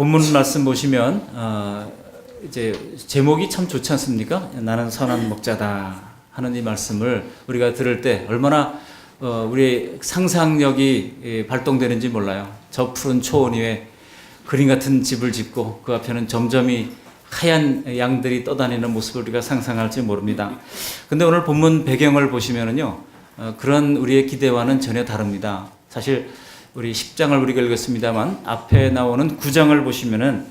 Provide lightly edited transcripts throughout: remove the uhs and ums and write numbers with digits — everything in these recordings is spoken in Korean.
본문 말씀 보시면 이제 제목이 참 좋지 않습니까? 나는 선한 목자다 하는 이 말씀을 우리가 들을 때 얼마나 우리의 상상력이 발동되는지 몰라요. 저 푸른 초원 위에 그림 같은 집을 짓고 그 앞에는 점점이 하얀 양들이 떠다니는 모습을 우리가 상상할지 모릅니다. 근데 오늘 본문 배경을 보시면은요, 그런 우리의 기대와는 전혀 다릅니다. 사실 우리 10장을 우리가 읽었습니다만 앞에 나오는 9장을 보시면은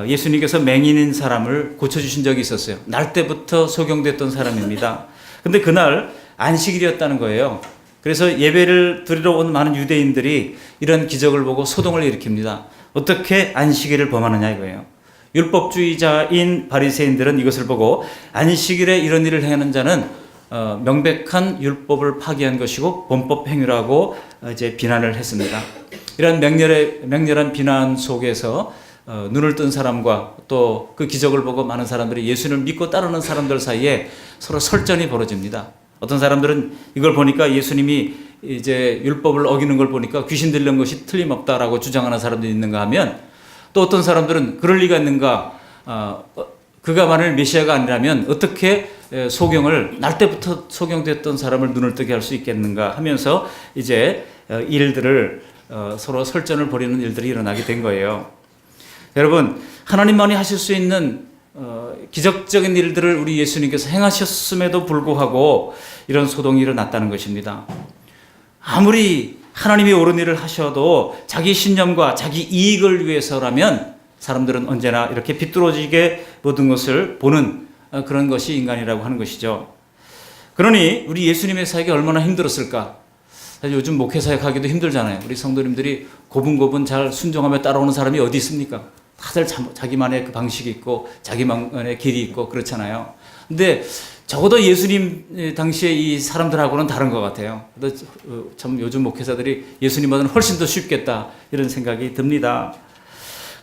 예수님께서 맹인인 사람을 고쳐주신 적이 있었어요. 날 때부터 소경됐던 사람입니다. 근데 그날 안식일이었다는 거예요. 그래서 예배를 드리러 온 많은 유대인들이 이런 기적을 보고 소동을 일으킵니다. 어떻게 안식일을 범하느냐 이거예요. 율법주의자인 바리새인들은 이것을 보고 안식일에 이런 일을 행하는 자는 명백한 율법을 파기한 것이고 범법 행위라고 이제 비난을 했습니다. 이런 맹렬한 비난 속에서 눈을 뜬 사람과 또 그 기적을 보고 많은 사람들이 예수님을 믿고 따르는 사람들 사이에 서로 설전이 벌어집니다. 어떤 사람들은 이걸 보니까 예수님이 이제 율법을 어기는 걸 보니까 귀신 들린 것이 틀림없다라고 주장하는 사람들이 있는가 하면, 또 어떤 사람들은 그럴 리가 있는가, 그가 만일 메시아가 아니라면 어떻게 소경을 날 때부터 소경됐던 사람을 눈을 뜨게 할 수 있겠는가 하면서 이제 일들을 서로 설전을 벌이는 일들이 일어나게 된 거예요. 여러분, 하나님만이 하실 수 있는 기적적인 일들을 우리 예수님께서 행하셨음에도 불구하고 이런 소동이 일어났다는 것입니다. 아무리 하나님이 옳은 일을 하셔도 자기 신념과 자기 이익을 위해서라면 사람들은 언제나 이렇게 비뚤어지게 모든 것을 보는 그런 것이 인간이라고 하는 것이죠. 그러니 우리 예수님의 사역이 얼마나 힘들었을까? 사실 요즘 목회사역하기도 힘들잖아요. 우리 성도님들이 고분고분 잘 순종하며 따라오는 사람이 어디 있습니까? 다들 자기만의 그 방식이 있고 자기만의 길이 있고 그렇잖아요. 근데 적어도 예수님 당시에 이 사람들하고는 다른 것 같아요. 참 요즘 목회자들이 예수님보다는 훨씬 더 쉽겠다 이런 생각이 듭니다.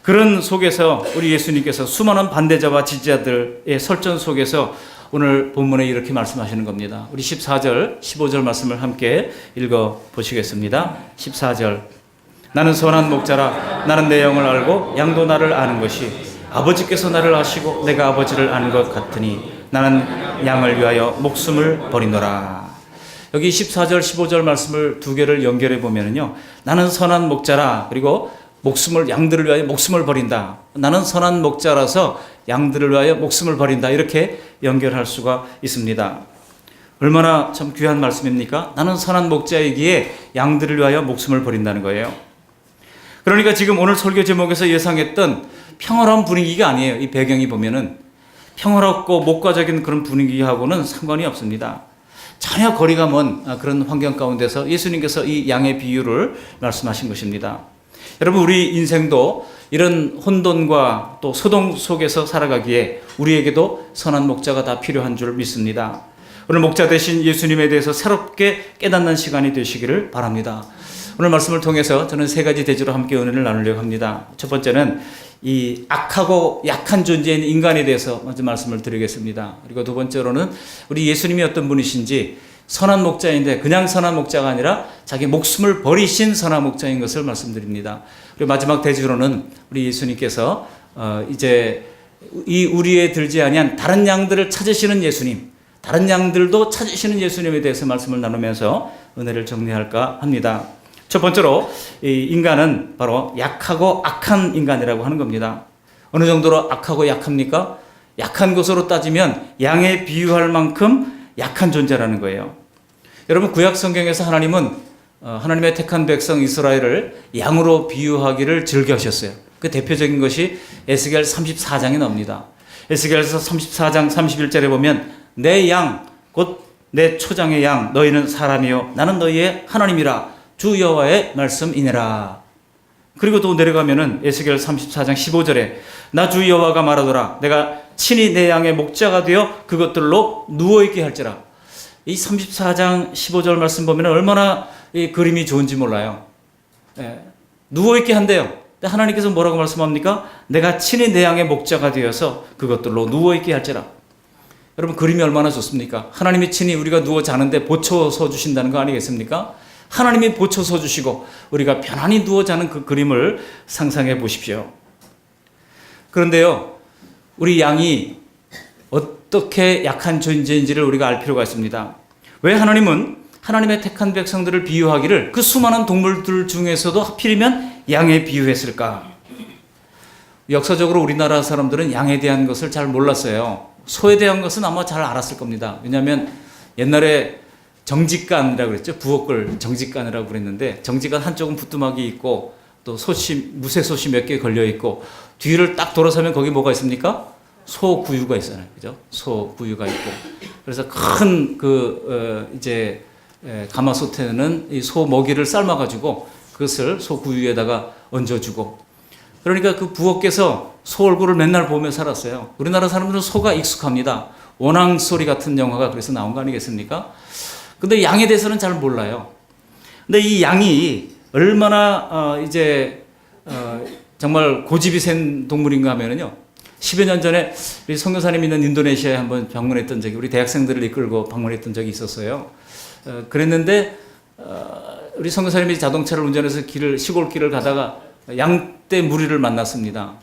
그런 속에서 우리 예수님께서 수많은 반대자와 지지자들의 설전 속에서 오늘 본문에 이렇게 말씀하시는 겁니다. 우리 14절, 15절 말씀을 함께 읽어 보시겠습니다. 14절. 나는 선한 목자라. 나는 내 영을 알고 양도 나를 아는 것이 아버지께서 나를 아시고 내가 아버지를 아는 것 같으니 나는 양을 위하여 목숨을 버리노라. 여기 14절, 15절 말씀을 두 개를 연결해 보면은요, 나는 선한 목자라, 그리고 양들을 위하여 목숨을 버린다. 나는 선한 목자라서 양들을 위하여 목숨을 버린다. 이렇게 연결할 수가 있습니다. 얼마나 참 귀한 말씀입니까? 나는 선한 목자이기에 양들을 위하여 목숨을 버린다는 거예요. 그러니까 지금 오늘 설교 제목에서 예상했던 평화로운 분위기가 아니에요. 이 배경이 보면은 평화롭고 목가적인 그런 분위기하고는 상관이 없습니다. 전혀 거리가 먼 그런 환경 가운데서 예수님께서 이 양의 비유를 말씀하신 것입니다. 여러분, 우리 인생도 이런 혼돈과 또 소동 속에서 살아가기에 우리에게도 선한 목자가 다 필요한 줄 믿습니다. 오늘 목자 되신 예수님에 대해서 새롭게 깨닫는 시간이 되시기를 바랍니다. 오늘 말씀을 통해서 저는 세 가지 대지로 함께 은혜를 나누려고 합니다. 첫 번째는 이 악하고 약한 존재인 인간에 대해서 먼저 말씀을 드리겠습니다. 그리고 두 번째로는 우리 예수님이 어떤 분이신지, 선한 목자인데 그냥 선한 목자가 아니라 자기 목숨을 버리신 선한 목자인 것을 말씀드립니다. 그리고 마지막 대지로는 우리 예수님께서 이제 이 우리에 들지 아니한 다른 양들을 찾으시는 예수님, 다른 양들도 찾으시는 예수님에 대해서 말씀을 나누면서 은혜를 정리할까 합니다. 첫 번째로 이 인간은 바로 약하고 악한 인간이라고 하는 겁니다. 어느 정도로 악하고 약합니까? 약한 것으로 따지면 양에 비유할 만큼 약한 존재라는 거예요. 여러분, 구약 성경에서 하나님은 하나님의 택한 백성 이스라엘을 양으로 비유하기를 즐겨하셨어요. 그 대표적인 것이 에스겔 34장에 나옵니다. 에스겔서 34장 31절에 보면 내 양, 곧 내 초장의 양, 너희는 사람이요 나는 너희의 하나님이라 주 여호와의 말씀이니라. 그리고 또 내려가면은 에스겔 34장 15절에 나 주 여호와가 말하더라. 내가 친히 내 양의 목자가 되어 그것들로 누워있게 할지라. 이 34장 15절 말씀 보면 얼마나 이 그림이 좋은지 몰라요. 누워있게 한대요. 하나님께서 뭐라고 말씀합니까? 내가 친히 내 양의 목자가 되어서 그것들로 누워있게 할지라. 여러분, 그림이 얼마나 좋습니까? 하나님이 친히 우리가 누워 자는데 보초서 주신다는 거 아니겠습니까? 하나님이 보초서 주시고 우리가 편안히 누워 자는 그 그림을 상상해 보십시오. 그런데요, 우리 양이 어떻게 약한 존재인지를 우리가 알 필요가 있습니다. 왜 하나님은 하나님의 택한 백성들을 비유하기를 그 수많은 동물들 중에서도 하필이면 양에 비유했을까? 역사적으로 우리나라 사람들은 양에 대한 것을 잘 몰랐어요. 소에 대한 것은 아마 잘 알았을 겁니다. 왜냐하면 옛날에 정직간이라고 그랬죠. 부엌을 정직간이라고 그랬는데, 정직간 한쪽은 부뚜막이 있고 또 솥이, 무쇠솥이 몇 개 걸려 있고, 뒤를 딱 돌아서면 거기 뭐가 있습니까? 소구유가 있잖아요. 그죠? 소구유가 있고. 그래서 큰 이제 가마솥에는 이 소 먹이를 삶아가지고 그것을 소구유에다가 얹어주고, 그러니까 그 부엌에서 소 얼굴을 맨날 보며 살았어요. 우리나라 사람들은 소가 익숙합니다. 원앙 소리 같은 영화가 그래서 나온 거 아니겠습니까? 근데 양에 대해서는 잘 몰라요. 근데 이 양이 얼마나 정말 고집이 센 동물인가 하면은요, 10여 년 전에 우리 선교사님 있는 인도네시아에 한번 방문했던 적이, 우리 대학생들을 이끌고 방문했던 적이 있었어요. 그랬는데 우리 선교사님이 자동차를 운전해서 시골길을 가다가 양떼 무리를 만났습니다.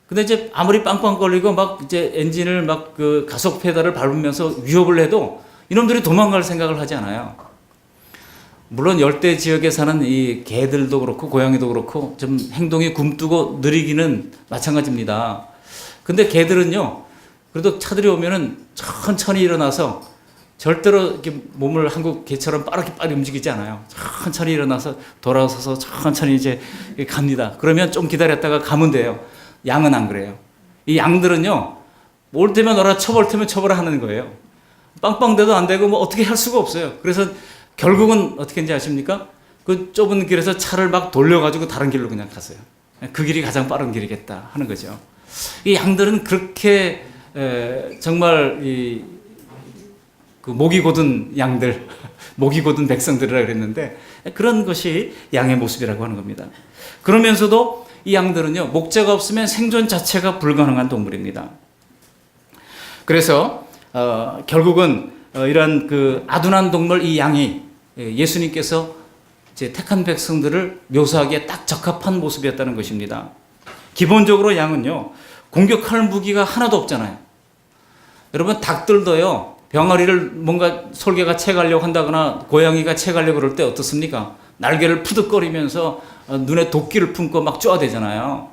근데 이제 아무리 빵빵거리고 막 이제 엔진을 막 그 가속 페달을 밟으면서 위협을 해도 이놈들이 도망갈 생각을 하지 않아요. 물론 열대 지역에 사는 이 개들도 그렇고 고양이도 그렇고 좀 행동이 굼뜨고 느리기는 마찬가지입니다. 근데 개들은요, 그래도 차들이 오면은 천천히 일어나서 절대로 이렇게 몸을 한국 개처럼 빠르게 빨리 움직이지 않아요. 천천히 일어나서 돌아서서 천천히 이제 갑니다. 그러면 좀 기다렸다가 가면 돼요. 양은 안 그래요. 이 양들은요, 올 때면 오라, 쳐볼 때면 쳐보라 하는 거예요. 빵빵대도 안 되고 뭐 어떻게 할 수가 없어요. 그래서 결국은 어떻게 했는지 아십니까? 그 좁은 길에서 차를 막 돌려가지고 다른 길로 그냥 갔어요. 그 길이 가장 빠른 길이겠다 하는 거죠. 이 양들은 그렇게 정말 그 목이 곧은 양들, 목이 곧은 백성들이라 그랬는데, 그런 것이 양의 모습이라고 하는 겁니다. 그러면서도 이 양들은요, 목자가 없으면 생존 자체가 불가능한 동물입니다. 그래서 결국은 이런 그 아둔한 동물 이 양이 예수님께서 이제 택한 백성들을 묘사하기에 딱 적합한 모습이었다는 것입니다. 기본적으로 양은요, 공격할 무기가 하나도 없잖아요. 여러분, 닭들도요, 병아리를 뭔가 솔개가 채가려고 한다거나 고양이가 채가려고 그럴 때 어떻습니까? 날개를 푸득거리면서 눈에 도끼를 품고 막 쪼아대잖아요.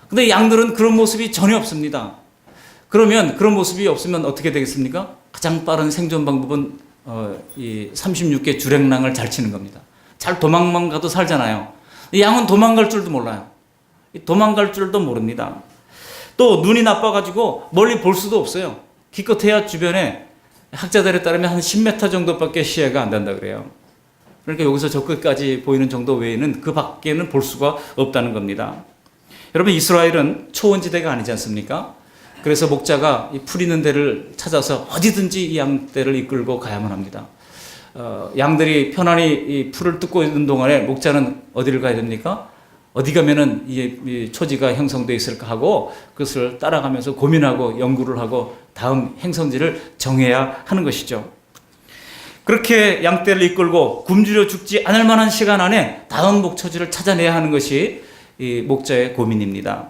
근데 양들은 그런 모습이 전혀 없습니다. 그러면 그런 모습이 없으면 어떻게 되겠습니까? 가장 빠른 생존 방법은 이 36개 주랭랑을 잘 치는 겁니다. 잘 도망만 가도 살잖아요. 양은 도망갈 줄도 몰라요. 도망갈 줄도 모릅니다. 또 눈이 나빠가지고 멀리 볼 수도 없어요. 기껏해야 주변에 학자들에 따르면 한 10m 정도밖에 시야가 안 된다 그래요. 그러니까 여기서 저 끝까지 보이는 정도 외에는 그 밖에는 볼 수가 없다는 겁니다. 여러분, 이스라엘은 초원지대가 아니지 않습니까? 그래서 목자가 이 풀 있는 데를 찾아서 어디든지 이 양떼를 이끌고 가야만 합니다. 양들이 편안히 이 풀을 뜯고 있는 동안에 목자는 어디를 가야 됩니까? 어디 가면은 이 초지가 형성되어 있을까 하고 그것을 따라가면서 고민하고 연구를 하고 다음 행성지를 정해야 하는 것이죠. 그렇게 양떼를 이끌고 굶주려 죽지 않을 만한 시간 안에 다음 목초지를 찾아내야 하는 것이 이 목자의 고민입니다.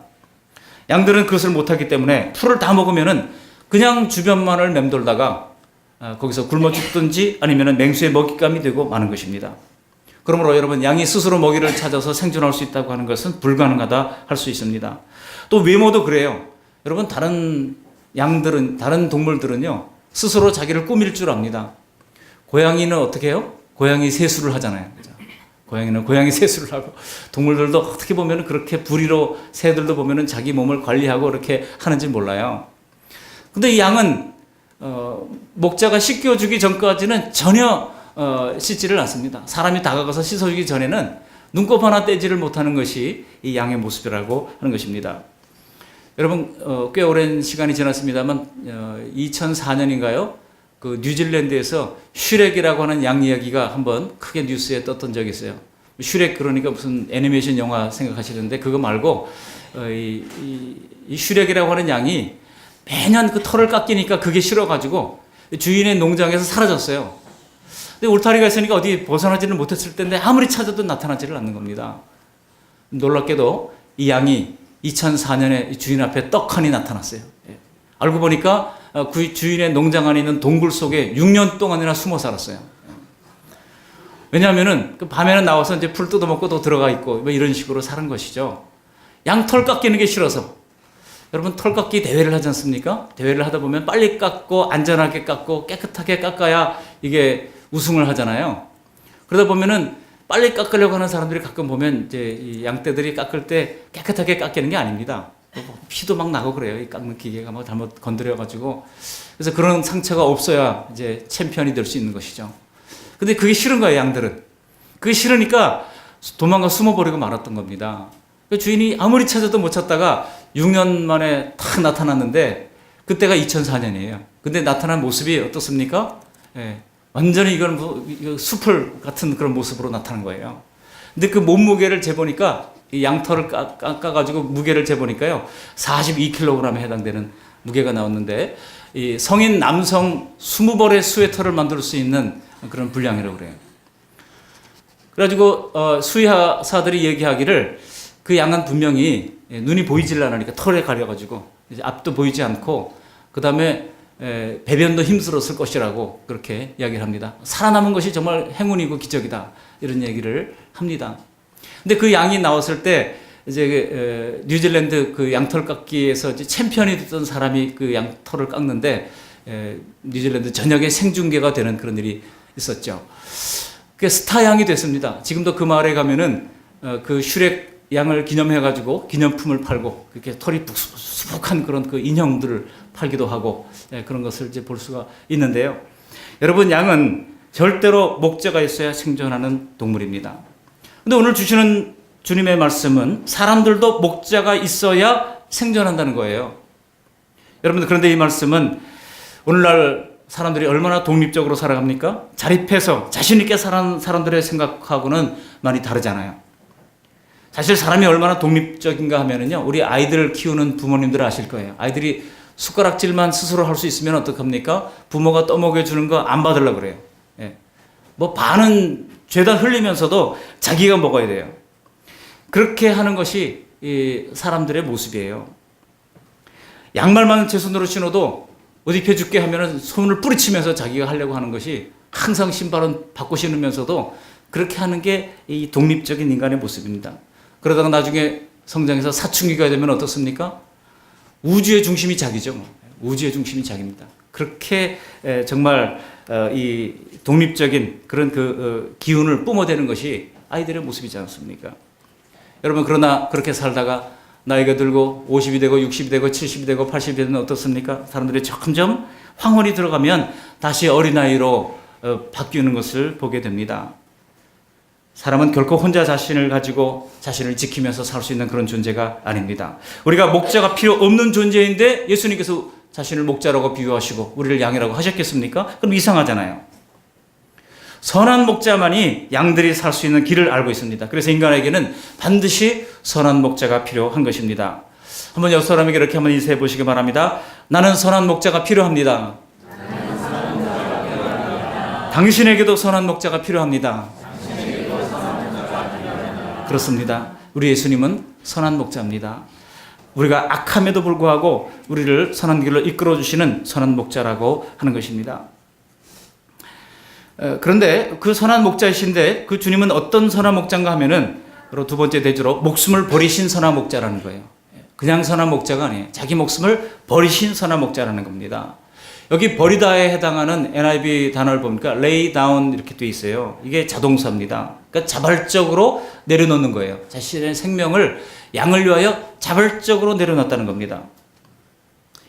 양들은 그것을 못하기 때문에 풀을 다 먹으면은 그냥 주변만을 맴돌다가 거기서 굶어 죽든지 아니면은 맹수의 먹잇감이 되고 마는 것입니다. 그러므로 여러분, 양이 스스로 먹이를 찾아서 생존할 수 있다고 하는 것은 불가능하다 할 수 있습니다. 또 외모도 그래요. 여러분, 다른 양들은, 다른 동물들은요, 스스로 자기를 꾸밀 줄 압니다. 고양이는 어떻게 해요? 고양이 세수를 하잖아요. 그죠? 고양이는 고양이 세수를 하고, 동물들도 어떻게 보면 그렇게 부리로, 새들도 보면 자기 몸을 관리하고 이렇게 하는지 몰라요. 근데 이 양은 목자가 씻겨주기 전까지는 전혀 씻지를 않습니다. 사람이 다가가서 씻어주기 전에는 눈곱 하나 떼지를 못하는 것이 이 양의 모습이라고 하는 것입니다. 여러분, 꽤 오랜 시간이 지났습니다만 2004년인가요? 그 뉴질랜드에서 슈렉이라고 하는 양 이야기가 한번 크게 뉴스에 떴던 적이 있어요. 슈렉 그러니까 무슨 애니메이션 영화 생각하시는데 그거 말고 이 슈렉이라고 하는 양이 매년 그 털을 깎이니까 그게 싫어가지고 주인의 농장에서 사라졌어요. 근데 울타리가 있으니까 어디 벗어나지는 못했을 텐데 아무리 찾아도 나타나지를 않는 겁니다. 놀랍게도 이 양이 2004년에 주인 앞에 떡하니 나타났어요. 예. 알고 보니까 그 주인의 농장 안에 있는 동굴 속에 6년 동안이나 숨어 살았어요. 왜냐하면은 그 밤에는 나와서 이제 풀 뜯어먹고 또 들어가 있고 뭐 이런 식으로 사는 것이죠. 양털 깎이는 게 싫어서. 여러분 털 깎기 대회를 하지 않습니까? 대회를 하다 보면 빨리 깎고 안전하게 깎고 깨끗하게 깎아야 이게 우승을 하잖아요. 그러다 보면은 빨리 깎으려고 하는 사람들이 가끔 보면 이제 이 양떼들이 깎을 때 깨끗하게 깎이는 게 아닙니다. 피도 막 나고 그래요. 이 깎는 기계가 막 잘못 건드려가지고. 그래서 그런 상처가 없어야 이제 챔피언이 될 수 있는 것이죠. 근데 그게 싫은 거예요, 양들은. 그게 싫으니까 도망가 숨어버리고 말았던 겁니다. 주인이 아무리 찾아도 못 찾다가 6년 만에 탁 나타났는데 그때가 2004년이에요. 근데 나타난 모습이 어떻습니까? 예, 완전히 이건 뭐 숲을 같은 그런 모습으로 나타난 거예요. 근데 그 몸무게를 재보니까 이 양털을 깎아가지고 무게를 재보니까요 42kg에 해당되는 무게가 나왔는데 이 성인 남성 20벌의 스웨터를 만들 수 있는 그런 분량이라고 그래요. 그래가지고 수의사들이 얘기하기를 그 양은 분명히 눈이 보이질 않으니까 털에 가려가지고 이제 앞도 보이지 않고 그 다음에 배변도 힘들었을 것이라고 그렇게 이야기를 합니다. 살아남은 것이 정말 행운이고 기적이다 이런 얘기를 합니다. 근데 그 양이 나왔을 때 이제 뉴질랜드 그 양털 깎기에서 이제 챔피언이 됐던 사람이 그 양털을 깎는데 뉴질랜드 전역에 생중계가 되는 그런 일이 있었죠. 그 스타 양이 됐습니다. 지금도 그 마을에 가면은 그 슈렉 양을 기념해가지고 기념품을 팔고 그렇게 털이 수북한 그런 그 인형들을 팔기도 하고 그런 것을 이제 볼 수가 있는데요. 여러분 양은 절대로 목자가 있어야 생존하는 동물입니다. 근데 오늘 주시는 주님의 말씀은 사람들도 목자가 있어야 생존한다는 거예요. 여러분 그런데 이 말씀은 오늘날 사람들이 얼마나 독립적으로 살아갑니까? 자립해서 자신 있게 사는 사람들의 생각하고는 많이 다르잖아요. 사실 사람이 얼마나 독립적인가 하면은요, 우리 아이들 키우는 부모님들 아실 거예요. 아이들이 숟가락질만 스스로 할 수 있으면 어떡합니까? 부모가 떠먹여주는 거 안 받으려고 그래요. 예. 뭐 반은 죄다 흘리면서도 자기가 먹어야 돼요. 그렇게 하는 것이 이 사람들의 모습이에요. 양말만 제 손으로 신어도 옷 입혀줄게 하면은 손을 뿌리치면서 자기가 하려고 하는 것이 항상 신발은 바꿔 신으면서도 그렇게 하는 게 이 독립적인 인간의 모습입니다. 그러다가 나중에 성장해서 사춘기가 되면 어떻습니까? 우주의 중심이 자기죠. 우주의 중심이 자기입니다. 그렇게 정말 이 독립적인 그런 그 기운을 뿜어대는 것이 아이들의 모습이지 않습니까? 여러분 그러나 그렇게 살다가 나이가 들고 50이 되고 60이 되고 70이 되고 80이 되면 어떻습니까? 사람들이 점점 황혼이 들어가면 다시 어린아이로 바뀌는 것을 보게 됩니다. 사람은 결코 혼자 자신을 가지고 자신을 지키면서 살 수 있는 그런 존재가 아닙니다. 우리가 목자가 필요 없는 존재인데 예수님께서 자신을 목자라고 비유하시고 우리를 양이라고 하셨겠습니까? 그럼 이상하잖아요. 선한 목자만이 양들이 살 수 있는 길을 알고 있습니다. 그래서 인간에게는 반드시 선한 목자가 필요한 것입니다. 한번 옆 사람에게 이렇게 한번 인사해 보시기 바랍니다. 나는 선한 목자가 필요합니다. 당신에게도 선한 목자가 필요합니다. 그렇습니다. 우리 예수님은 선한 목자입니다. 우리가 악함에도 불구하고 우리를 선한 길로 이끌어 주시는 선한 목자라고 하는 것입니다. 그런데 그 선한 목자이신데 그 주님은 어떤 선한 목자인가 하면은 바로 두 번째 대조로 목숨을 버리신 선한 목자라는 거예요. 그냥 선한 목자가 아니에요. 자기 목숨을 버리신 선한 목자라는 겁니다. 여기 버리다에 해당하는 NIV 단어를 보니까 lay down 이렇게 돼 있어요. 이게 자동사입니다. 그러니까 자발적으로 내려놓는 거예요. 자신의 생명을 양을 위하여 자발적으로 내려놨다는 겁니다.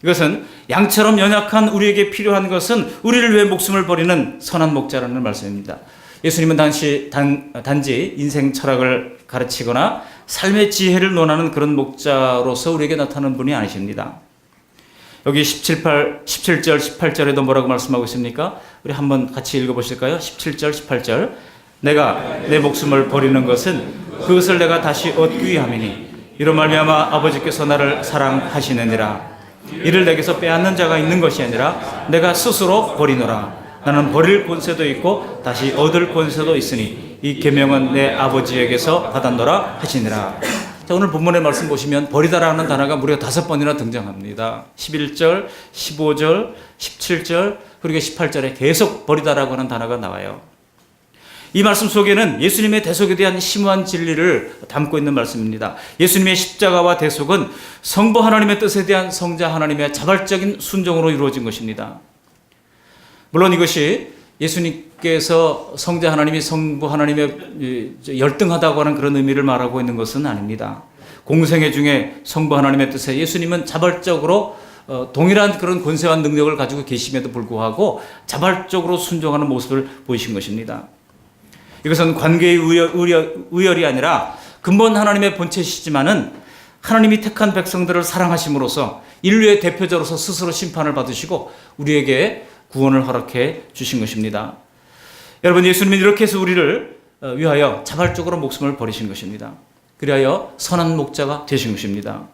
이것은 양처럼 연약한 우리에게 필요한 것은 우리를 위해 목숨을 버리는 선한 목자라는 말씀입니다. 예수님은 단지 인생 철학을 가르치거나 삶의 지혜를 논하는 그런 목자로서 우리에게 나타나는 분이 아니십니다. 여기 17절, 18절에도 뭐라고 말씀하고 있습니까? 우리 한번 같이 읽어보실까요? 17절, 18절. 내가 내 목숨을 버리는 것은 그것을 내가 다시 얻기 위함이니 이로 말미암아 아버지께서 나를 사랑하시느니라. 이를 내게서 빼앗는 자가 있는 것이 아니라 내가 스스로 버리노라. 나는 버릴 권세도 있고 다시 얻을 권세도 있으니 이 계명은 내 아버지에게서 받았노라 하시니라. 자, 자, 오늘 본문의 말씀 보시면 버리다라는 단어가 무려 5번이나 등장합니다. 11절, 15절, 17절, 그리고 18절에 계속 버리다라고 하는 단어가 나와요. 이 말씀 속에는 예수님의 대속에 대한 심오한 진리를 담고 있는 말씀입니다. 예수님의 십자가와 대속은 성부 하나님의 뜻에 대한 성자 하나님의 자발적인 순종으로 이루어진 것입니다. 물론 이것이 예수님께서 성자 하나님이 성부 하나님의 열등하다고 하는 그런 의미를 말하고 있는 것은 아닙니다. 공생애 중에 성부 하나님의 뜻에 예수님은 자발적으로 동일한 그런 권세와 능력을 가지고 계심에도 불구하고 자발적으로 순종하는 모습을 보이신 것입니다. 이것은 관계의 우열이 아니라 근본 하나님의 본체시지만은 하나님이 택한 백성들을 사랑하심으로써 인류의 대표자로서 스스로 심판을 받으시고 우리에게 구원을 허락해 주신 것입니다. 여러분, 예수님은 이렇게 해서 우리를 위하여 자발적으로 목숨을 버리신 것입니다. 그리하여 선한 목자가 되신 것입니다.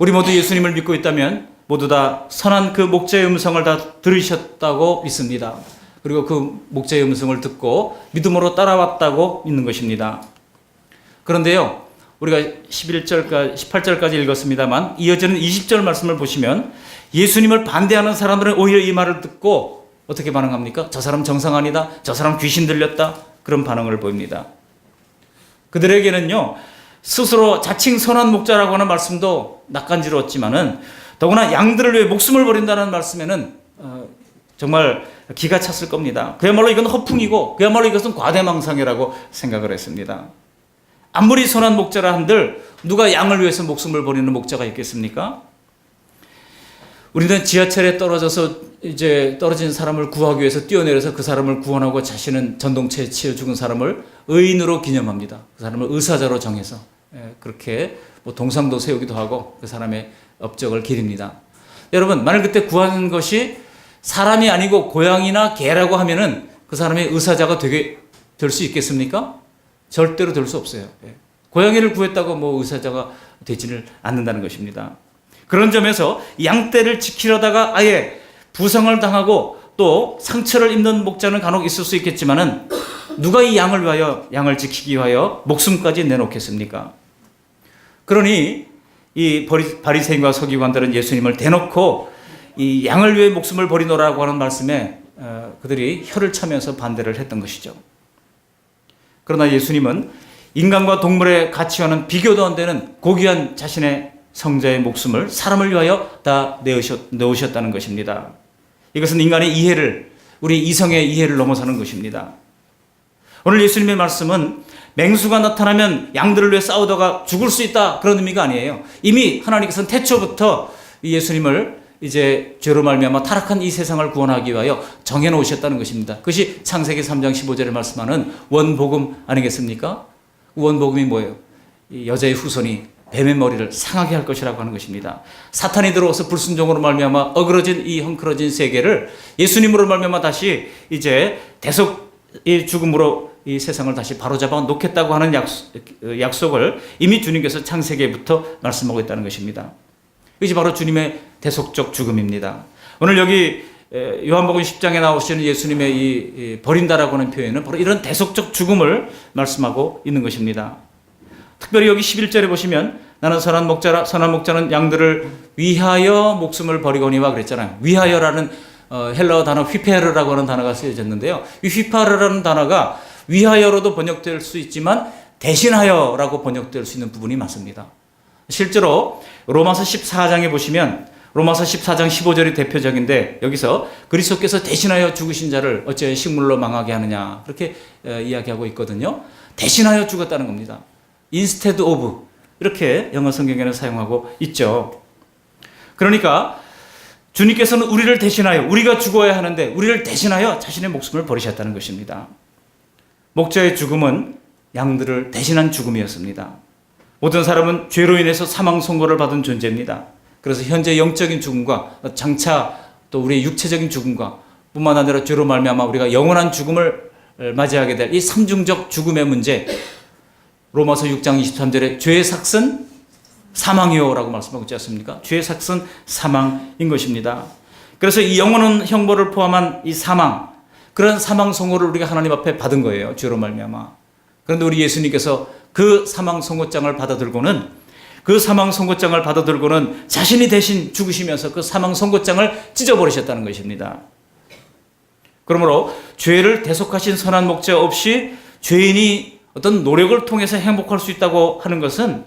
우리 모두 예수님을 믿고 있다면 모두 다 선한 그 목자의 음성을 다 들으셨다고 믿습니다. 그리고 그 목자의 음성을 듣고 믿음으로 따라왔다고 믿는 것입니다. 그런데요, 우리가 18절까지 읽었습니다만 이어지는 20절 말씀을 보시면 예수님을 반대하는 사람들은 오히려 이 말을 듣고 어떻게 반응합니까? 저 사람 정상 아니다. 저 사람 귀신 들렸다. 그런 반응을 보입니다. 그들에게는요, 스스로 자칭 선한 목자라고 하는 말씀도 낯간지러웠지만은 더구나 양들을 위해 목숨을 버린다는 말씀에는 정말 기가 찼을 겁니다. 그야말로 이건 허풍이고 그야말로 이것은 과대망상이라고 생각을 했습니다. 아무리 선한 목자라 한들 누가 양을 위해서 목숨을 버리는 목자가 있겠습니까? 우리는 지하철에 떨어진 사람을 구하기 위해서 뛰어내려서 그 사람을 구원하고 자신은 전동체에 치여 죽은 사람을 의인으로 기념합니다. 그 사람을 의사자로 정해서 그렇게 동상도 세우기도 하고 그 사람의 업적을 기립니다. 여러분, 만약 그때 구하는 것이 사람이 아니고 고양이나 개라고 하면은 그 사람이 의사자가 될 수 있겠습니까? 절대로 될 수 없어요. 고양이를 구했다고 의사자가 되지를 않는다는 것입니다. 그런 점에서 양떼를 지키려다가 아예 부상을 당하고 또 상처를 입는 목자는 간혹 있을 수 있겠지만은 누가 이 양을 지키기 위하여 목숨까지 내놓겠습니까? 그러니 이 바리새인과 서기관들은 예수님을 대놓고 이 양을 위해 목숨을 버리노라고 하는 말씀에 그들이 혀를 차면서 반대를 했던 것이죠. 그러나 예수님은 인간과 동물의 가치와는 비교도 안 되는 고귀한 자신의 성자의 목숨을 사람을 위하여 다 내으셨다는 것입니다. 이것은 인간의 이해를, 우리 이성의 이해를 넘어서는 것입니다. 오늘 예수님의 말씀은 맹수가 나타나면 양들을 위해 싸우다가 죽을 수 있다, 그런 의미가 아니에요. 이미 하나님께서는 태초부터 예수님을 이제 죄로 말미암아 타락한 이 세상을 구원하기 위하여 정해놓으셨다는 것입니다. 그것이 창세기 3장 15절에 말씀하는 원복음 아니겠습니까? 원복음이 뭐예요? 이 여자의 후손이 뱀의 머리를 상하게 할 것이라고 하는 것입니다. 사탄이 들어와서 불순종으로 말미암아 어그러진 이 헝클어진 세계를 예수님으로 말미암아 다시 이제 대속의 죽음으로 이 세상을 다시 바로잡아 놓겠다고 하는 약속을 이미 주님께서 창세기부터 말씀하고 있다는 것입니다. 이것이 바로 주님의 대속적 죽음입니다. 오늘 여기 요한복음 10장에 나오시는 예수님의 이 버린다라고 하는 표현은 바로 이런 대속적 죽음을 말씀하고 있는 것입니다. 특별히 여기 11절에 보시면 나는 선한 목자라, 선한 목자는 양들을 위하여 목숨을 버리거니와 그랬잖아요. 위하여라는 헬라어 단어 휘페르라고 하는 단어가 쓰여졌는데요. 이 휘파르라는 단어가 위하여로도 번역될 수 있지만 대신하여라고 번역될 수 있는 부분이 많습니다. 실제로 로마서 14장에 보시면 로마서 14장 15절이 대표적인데 여기서 그리스도께서 대신하여 죽으신 자를 어찌하여 식물로 망하게 하느냐 그렇게 이야기하고 있거든요. 대신하여 죽었다는 겁니다. instead of 이렇게 영어 성경에는 사용하고 있죠. 그러니까 주님께서는 우리를 대신하여 우리가 죽어야 하는데 우리를 대신하여 자신의 목숨을 버리셨다는 것입니다. 목자의 죽음은 양들을 대신한 죽음이었습니다. 모든 사람은 죄로 인해서 사망 선고를 받은 존재입니다. 그래서 현재 영적인 죽음과 장차 또 우리의 육체적인 죽음과 뿐만 아니라 죄로 말미암아 우리가 영원한 죽음을 맞이하게 될 이 삼중적 죽음의 문제, 로마서 6장 23절에 죄의 삭은 사망이요라고 말씀하고 있지 않습니까? 죄의 삭은 사망인 것입니다. 그래서 이 영원한 형벌을 포함한 이 사망, 그런 사망 선고를 우리가 하나님 앞에 받은 거예요. 죄로 말미암아. 그런데 우리 예수님께서 그 사망 선고장을 받아들고는 그 사망 선고장을 받아들고는 자신이 대신 죽으시면서 그 사망 선고장을 찢어버리셨다는 것입니다. 그러므로 죄를 대속하신 선한 목자 없이 죄인이 어떤 노력을 통해서 행복할 수 있다고 하는 것은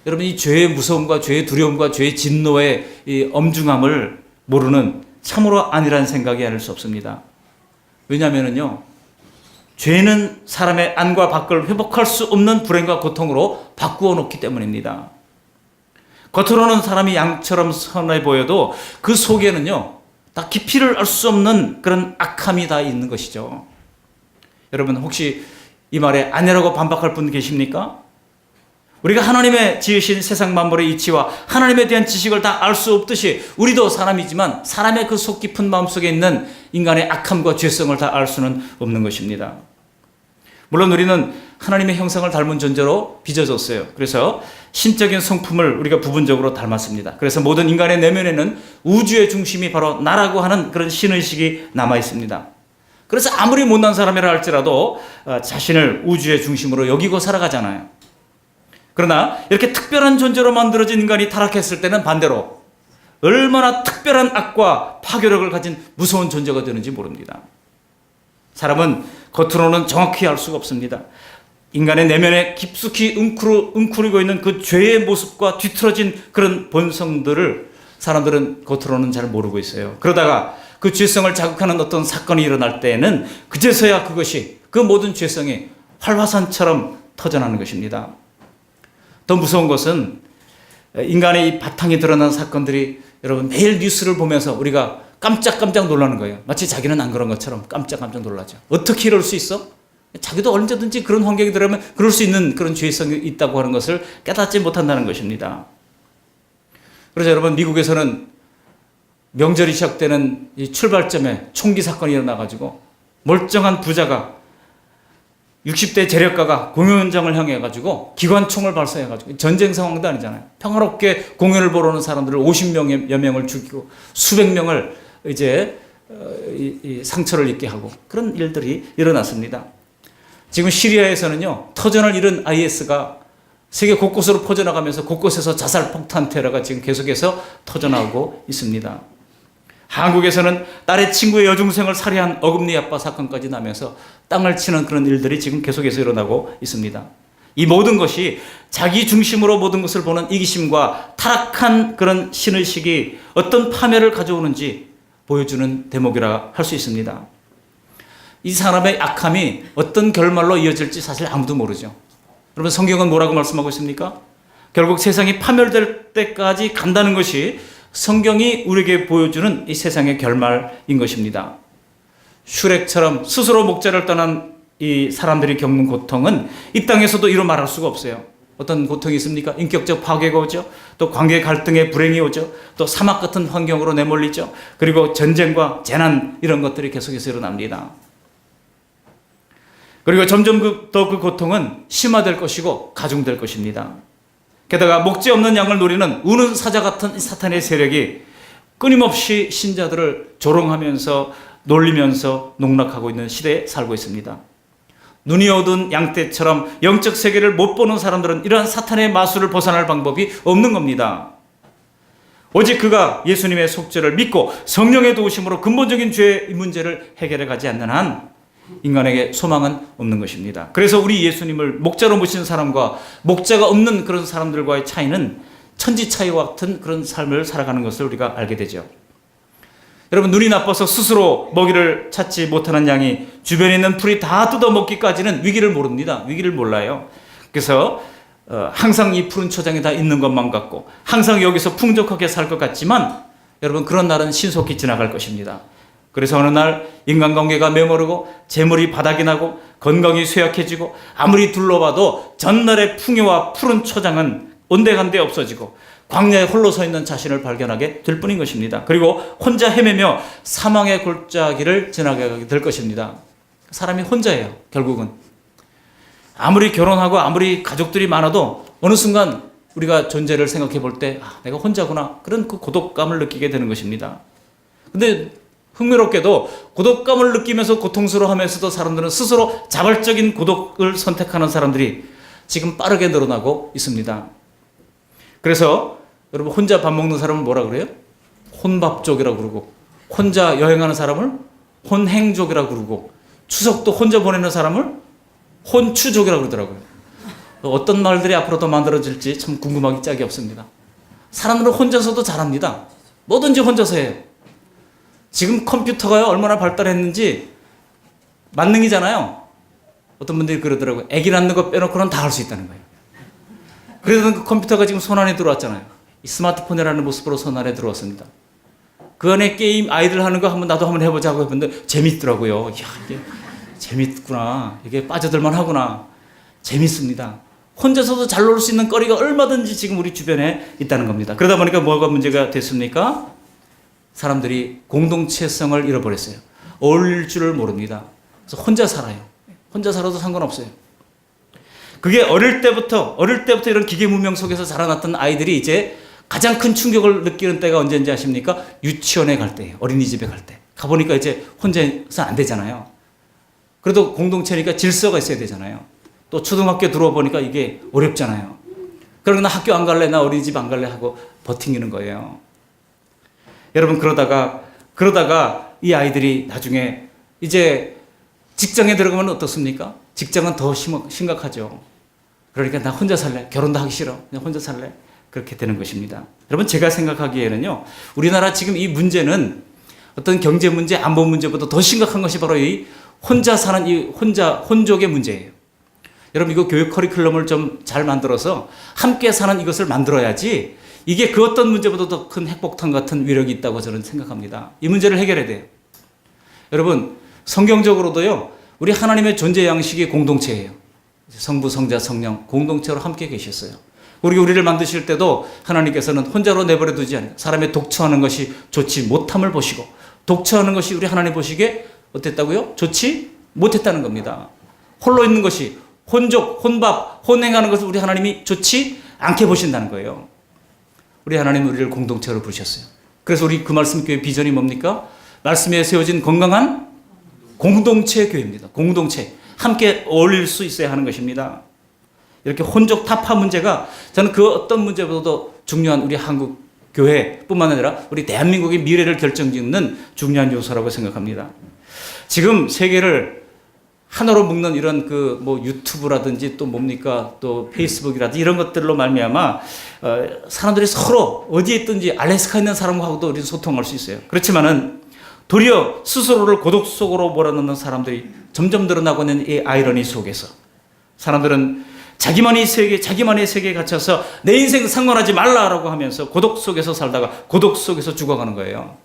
여러분 이 죄의 무서움과 죄의 두려움과 죄의 진노의 이 엄중함을 모르는 참으로 아니라는 생각이 아닐 수 없습니다. 왜냐하면요, 죄는 사람의 안과 밖을 회복할 수 없는 불행과 고통으로 바꾸어 놓기 때문입니다. 겉으로는 사람이 양처럼 선해 보여도 그 속에는요, 다 깊이를 알 수 없는 그런 악함이 다 있는 것이죠. 여러분 혹시 이 말에 아니라고 반박할 분 계십니까? 우리가 하나님의 지으신 세상 만물의 이치와 하나님에 대한 지식을 다 알 수 없듯이 우리도 사람이지만 사람의 그 속 깊은 마음속에 있는 인간의 악함과 죄성을 다 알 수는 없는 것입니다. 물론 우리는 하나님의 형상을 닮은 존재로 빚어졌어요. 그래서 신적인 성품을 우리가 부분적으로 닮았습니다. 그래서 모든 인간의 내면에는 우주의 중심이 바로 나라고 하는 그런 신의식이 남아 있습니다. 그래서 아무리 못난 사람이라 할지라도 자신을 우주의 중심으로 여기고 살아가잖아요. 그러나 이렇게 특별한 존재로 만들어진 인간이 타락했을 때는 반대로 얼마나 특별한 악과 파괴력을 가진 무서운 존재가 되는지 모릅니다. 사람은 겉으로는 정확히 알 수가 없습니다. 인간의 내면에 깊숙이 웅크리고 있는 그 죄의 모습과 뒤틀어진 그런 본성들을 사람들은 겉으로는 잘 모르고 있어요. 그러다가 그 죄성을 자극하는 어떤 사건이 일어날 때에는 그제서야 그것이 그 모든 죄성이 활화산처럼 터져나는 것입니다. 더 무서운 것은 인간의 이 바탕이 드러난 사건들이 여러분 매일 뉴스를 보면서 우리가 깜짝깜짝 놀라는 거예요. 마치 자기는 안 그런 것처럼 깜짝깜짝 놀라죠. 어떻게 이럴 수 있어? 자기도 언제든지 그런 환경이 들어오면 그럴 수 있는 그런 죄성이 있다고 하는 것을 깨닫지 못한다는 것입니다. 그래서 여러분 미국에서는 명절이 시작되는 이 출발점에 총기 사건이 일어나가지고 멀쩡한 부자가 60대 재력가가 공연장을 향해 가지고 기관총을 발사해 가지고 전쟁 상황도 아니잖아요. 평화롭게 공연을 보러 오는 사람들을 50명여 명을 죽이고 수백 명을 이제 상처를 입게 하고 그런 일들이 일어났습니다. 지금 시리아에서는요, 터전을 잃은 IS가 세계 곳곳으로 퍼져나가면서 곳곳에서 자살 폭탄 테러가 지금 계속해서 터져나오고 있습니다. 한국에서는 딸의 친구의 여중생을 살해한 어금니 아빠 사건까지 나면서 땅을 치는 그런 일들이 지금 계속해서 일어나고 있습니다. 이 모든 것이 자기 중심으로 모든 것을 보는 이기심과 타락한 그런 신의식이 어떤 파멸을 가져오는지 보여주는 대목이라 할 수 있습니다. 이 사람의 악함이 어떤 결말로 이어질지 사실 아무도 모르죠. 여러분 성경은 뭐라고 말씀하고 있습니까? 결국 세상이 파멸될 때까지 간다는 것이 성경이 우리에게 보여주는 이 세상의 결말인 것입니다. 슈렉처럼 스스로 목자를 떠난 이 사람들이 겪는 고통은 이 땅에서도 이루 말할 수가 없어요. 어떤 고통이 있습니까? 인격적 파괴가 오죠. 또 관계 갈등의 불행이 오죠. 또 사막 같은 환경으로 내몰리죠. 그리고 전쟁과 재난 이런 것들이 계속해서 일어납니다. 그리고 점점 더 그 고통은 심화될 것이고 가중될 것입니다. 게다가 목재 없는 양을 노리는 우는 사자 같은 사탄의 세력이 끊임없이 신자들을 조롱하면서 놀리면서 농락하고 있는 시대에 살고 있습니다. 눈이 어두운 양떼처럼 영적 세계를 못 보는 사람들은 이러한 사탄의 마술을 벗어날 방법이 없는 겁니다. 오직 그가 예수님의 속죄를 믿고 성령의 도우심으로 근본적인 죄의 문제를 해결해 가지 않는 한 인간에게 소망은 없는 것입니다. 그래서 우리 예수님을 목자로 모신 사람과 목자가 없는 그런 사람들과의 차이는 천지 차이와 같은 그런 삶을 살아가는 것을 우리가 알게 되죠. 여러분 눈이 나빠서 스스로 먹이를 찾지 못하는 양이 주변에 있는 풀이 다 뜯어먹기까지는 위기를 모릅니다. 위기를 몰라요. 그래서 항상 이 푸른 초장에 다 있는 것만 같고 항상 여기서 풍족하게 살 것 같지만 여러분 그런 날은 신속히 지나갈 것입니다. 그래서 어느 날 인간관계가 메모르고 재물이 바닥이 나고 건강이 쇠약해지고 아무리 둘러봐도 전날의 풍요와 푸른 초장은 온데간데 없어지고 광야에 홀로 서 있는 자신을 발견하게 될 뿐인 것입니다. 그리고 혼자 헤매며 사망의 골짜기를 지나가게 될 것입니다. 사람이 혼자예요. 결국은 아무리 결혼하고 아무리 가족들이 많아도 어느 순간 우리가 존재를 생각해 볼 때 내가 혼자구나 그런 그 고독감을 느끼게 되는 것입니다. 근데 흥미롭게도 고독감을 느끼면서 고통스러워하면서도 사람들은 스스로 자발적인 고독을 선택하는 사람들이 지금 빠르게 늘어나고 있습니다. 그래서 여러분 혼자 밥 먹는 사람을 뭐라 그래요? 혼밥족이라고 그러고, 혼자 여행하는 사람을 혼행족이라고 그러고, 추석도 혼자 보내는 사람을 혼추족이라고 그러더라고요. 어떤 말들이 앞으로 더 만들어질지 참 궁금하기 짝이 없습니다. 사람들은 혼자서도 잘합니다. 뭐든지 혼자서 해요. 지금 컴퓨터가요 얼마나 발달했는지 만능이잖아요. 어떤 분들이 그러더라고요. 애기 낳는 거 빼놓고는 다 할 수 있다는 거예요. 그래서 그 컴퓨터가 지금 손 안에 들어왔잖아요. 이 스마트폰이라는 모습으로 손 안에 들어왔습니다. 그 안에 게임 아이들 하는 거 나도 한번 해보자고 했는데 재밌더라고요. 이야, 이게 재밌구나. 이게 빠져들만 하구나. 재밌습니다. 혼자서도 잘 놀 수 있는 거리가 얼마든지 지금 우리 주변에 있다는 겁니다. 그러다 보니까 뭐가 문제가 됐습니까? 사람들이 공동체성을 잃어버렸어요. 어울릴 줄을 모릅니다. 그래서 혼자 살아요. 혼자 살아도 상관없어요. 그게 어릴 때부터 이런 기계 문명 속에서 자라났던 아이들이 이제 가장 큰 충격을 느끼는 때가 언제인지 아십니까? 유치원에 갈 때예요. 어린이집에 갈 때. 가보니까 이제 혼자서 안 되잖아요. 그래도 공동체니까 질서가 있어야 되잖아요. 또 초등학교 들어와 보니까 이게 어렵잖아요. 그러면 나 학교 안 갈래, 나 어린이집 안 갈래 하고 버티는 거예요. 여러분 그러다가 이 아이들이 나중에 이제 직장에 들어가면 어떻습니까? 직장은 더 심각하죠. 그러니까 나 혼자 살래. 결혼도 하기 싫어. 그냥 혼자 살래. 그렇게 되는 것입니다. 여러분 제가 생각하기에는요. 우리나라 지금 이 문제는 어떤 경제 문제, 안보 문제보다 더 심각한 것이 바로 이 혼자 사는 이 혼족의 문제예요. 여러분 이거 교육 커리큘럼을 좀 잘 만들어서 함께 사는 이것을 만들어야지 이게 그 어떤 문제보다 더 큰 핵폭탄 같은 위력이 있다고 저는 생각합니다. 이 문제를 해결해야 돼요. 여러분 성경적으로도요. 우리 하나님의 존재 양식이 공동체예요. 성부, 성자, 성령 공동체로 함께 계셨어요. 우리를 만드실 때도 하나님께서는 혼자로 내버려 두지 않아요. 사람의 독처하는 것이 좋지 못함을 보시고 독처하는 것이 우리 하나님 보시기에 어땠다고요? 좋지 못했다는 겁니다. 홀로 있는 것이 혼족, 혼밥, 혼행하는 것을 우리 하나님이 좋지 않게 보신다는 거예요. 우리 하나님은 우리를 공동체로 부르셨어요. 그래서 우리 그 말씀 교회 비전이 뭡니까? 말씀에 세워진 건강한 공동체 교회입니다. 공동체. 함께 어울릴 수 있어야 하는 것입니다. 이렇게 혼족 타파 문제가 저는 그 어떤 문제보다도 중요한 우리 한국 교회뿐만 아니라 우리 대한민국의 미래를 결정짓는 중요한 요소라고 생각합니다. 지금 세계를 하나로 묶는 이런 유튜브라든지 또 뭡니까 또 페이스북이라든지 이런 것들로 말미암아 사람들이 서로 어디에 있든지 알래스카에 있는 사람하고도 우리 소통할 수 있어요. 그렇지만은 도리어 스스로를 고독 속으로 몰아넣는 사람들이 점점 늘어나고 있는 이 아이러니 속에서 사람들은 자기만의 세계에 갇혀서 내 인생 상관하지 말라라고 하면서 고독 속에서 살다가 고독 속에서 죽어가는 거예요.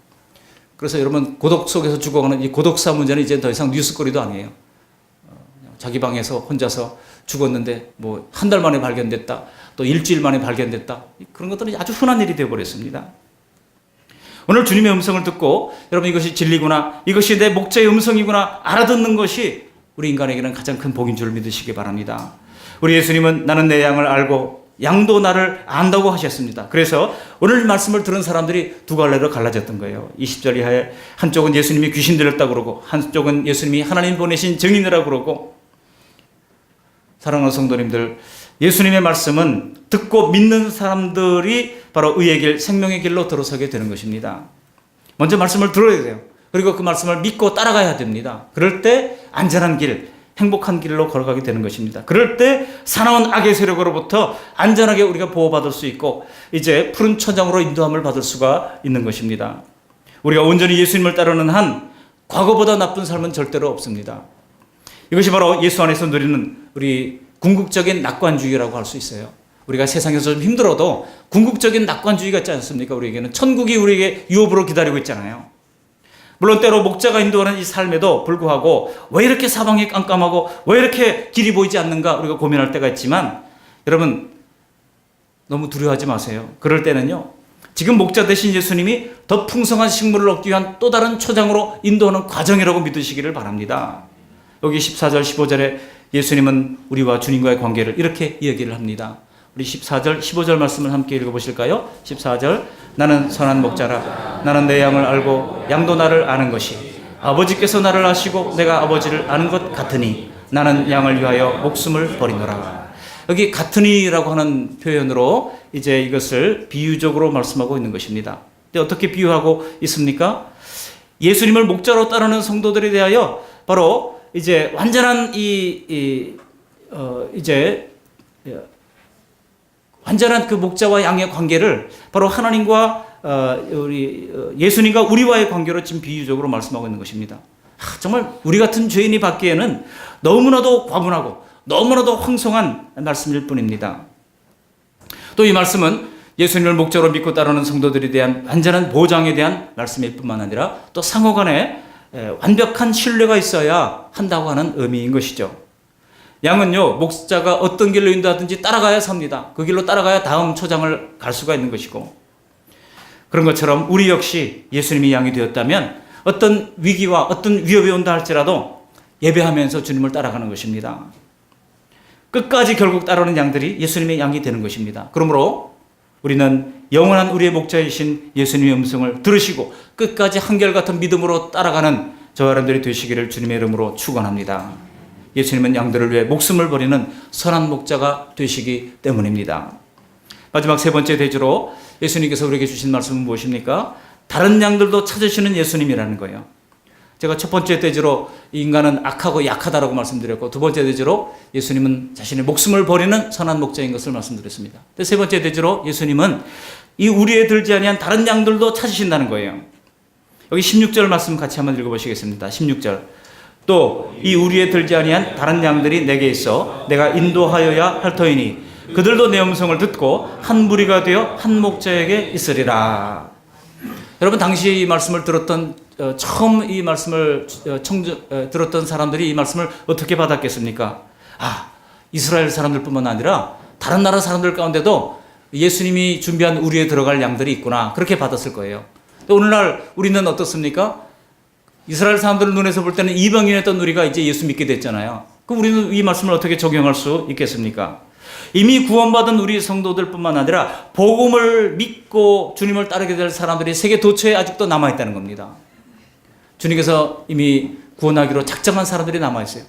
그래서 여러분 고독 속에서 죽어가는 이 고독사 문제는 이제 더 이상 뉴스거리도 아니에요. 자기 방에서 혼자서 죽었는데 한 달 만에 발견됐다. 또 일주일 만에 발견됐다. 그런 것들은 아주 흔한 일이 되어버렸습니다. 오늘 주님의 음성을 듣고 여러분 이것이 진리구나. 이것이 내 목자의 음성이구나. 알아듣는 것이 우리 인간에게는 가장 큰 복인 줄 믿으시기 바랍니다. 우리 예수님은 나는 내 양을 알고 양도 나를 안다고 하셨습니다. 그래서 오늘 말씀을 들은 사람들이 두 갈래로 갈라졌던 거예요. 20절 이하에 한쪽은 예수님이 귀신 들렸다고 그러고 한쪽은 예수님이 하나님 보내신 증인이라고 그러고 사랑하는 성도님들 예수님의 말씀은 듣고 믿는 사람들이 바로 의의 길, 생명의 길로 들어서게 되는 것입니다. 먼저 말씀을 들어야 돼요. 그리고 그 말씀을 믿고 따라가야 됩니다. 그럴 때 안전한 길, 행복한 길로 걸어가게 되는 것입니다. 그럴 때 사나운 악의 세력으로부터 안전하게 우리가 보호받을 수 있고 이제 푸른 초장으로 인도함을 받을 수가 있는 것입니다. 우리가 온전히 예수님을 따르는 한 과거보다 나쁜 삶은 절대로 없습니다. 이것이 바로 예수 안에서 누리는 우리 궁극적인 낙관주의라고 할 수 있어요. 우리가 세상에서 좀 힘들어도 궁극적인 낙관주의가 있지 않습니까? 우리에게는 천국이 우리에게 유업으로 기다리고 있잖아요. 물론 때로 목자가 인도하는 이 삶에도 불구하고 왜 이렇게 사방이 깜깜하고 왜 이렇게 길이 보이지 않는가 우리가 고민할 때가 있지만 여러분 너무 두려워하지 마세요. 그럴 때는요. 지금 목자 되신 예수님이 더 풍성한 식물을 얻기 위한 또 다른 초장으로 인도하는 과정이라고 믿으시기를 바랍니다. 여기 14절 15절에 예수님은 우리와 주님과의 관계를 이렇게 이야기를 합니다. 우리 14절 15절 말씀을 함께 읽어보실까요? 14절 나는 선한 목자라 나는 내 양을 알고 양도 나를 아는 것이 아버지께서 나를 아시고 내가 아버지를 아는 것 같으니 나는 양을 위하여 목숨을 버리노라. 여기 같으니라고 하는 표현으로 이제 이것을 비유적으로 말씀하고 있는 것입니다. 근데 어떻게 비유하고 있습니까? 예수님을 목자로 따르는 성도들에 대하여 바로 이제 완전한 완전한 그 목자와 양의 관계를 바로 하나님과 예수님과 우리와의 관계로 지금 비유적으로 말씀하고 있는 것입니다. 정말 우리 같은 죄인이 받기에는 너무나도 과분하고 너무나도 황송한 말씀일 뿐입니다. 또 이 말씀은 예수님을 목자로 믿고 따르는 성도들에 대한 완전한 보장에 대한 말씀일 뿐만 아니라 또 상호간에 완벽한 신뢰가 있어야 한다고 하는 의미인 것이죠. 양은요, 목자가 어떤 길로 인도하든지 따라가야 삽니다. 그 길로 따라가야 다음 초장을 갈 수가 있는 것이고, 그런 것처럼 우리 역시 예수님이 양이 되었다면 어떤 위기와 어떤 위협이 온다 할지라도 예배하면서 주님을 따라가는 것입니다. 끝까지 결국 따르는 양들이 예수님의 양이 되는 것입니다. 그러므로 우리는 영원한 우리의 목자이신 예수님의 음성을 들으시고 끝까지 한결같은 믿음으로 따라가는 저와 여러분들이 되시기를 주님의 이름으로 축원합니다. 예수님은 양들을 위해 목숨을 버리는 선한 목자가 되시기 때문입니다. 마지막 세 번째 대주로 예수님께서 우리에게 주신 말씀은 무엇입니까? 다른 양들도 찾으시는 예수님이라는 거예요. 제가 첫 번째 대주로 인간은 악하고 약하다라고 말씀드렸고, 두 번째 대주로 예수님은 자신의 목숨을 버리는 선한 목자인 것을 말씀드렸습니다. 세 번째 대주로 예수님은 이 우리에 들지 아니한 다른 양들도 찾으신다는 거예요. 여기 16절 말씀 같이 한번 읽어보시겠습니다. 16절. 또 이 우리에 들지 아니한 다른 양들이 내게 있어 내가 인도하여야 할 터이니 그들도 내 음성을 듣고 한 무리가 되어 한 목자에게 있으리라. 여러분, 당시 이 말씀을 들었던 처음 이 말씀을 들었던 사람들이 이 말씀을 어떻게 받았겠습니까? 이스라엘 사람들뿐만 아니라 다른 나라 사람들 가운데도 예수님이 준비한 우리에 들어갈 양들이 있구나, 그렇게 받았을 거예요. 오늘날 우리는 어떻습니까? 이스라엘 사람들 눈에서 볼 때는 이방인이었던 우리가 이제 예수 믿게 됐잖아요. 그럼 우리는 이 말씀을 어떻게 적용할 수 있겠습니까? 이미 구원받은 우리 성도들뿐만 아니라 복음을 믿고 주님을 따르게 될 사람들이 세계 도처에 아직도 남아있다는 겁니다. 주님께서 이미 구원하기로 작정한 사람들이 남아있어요.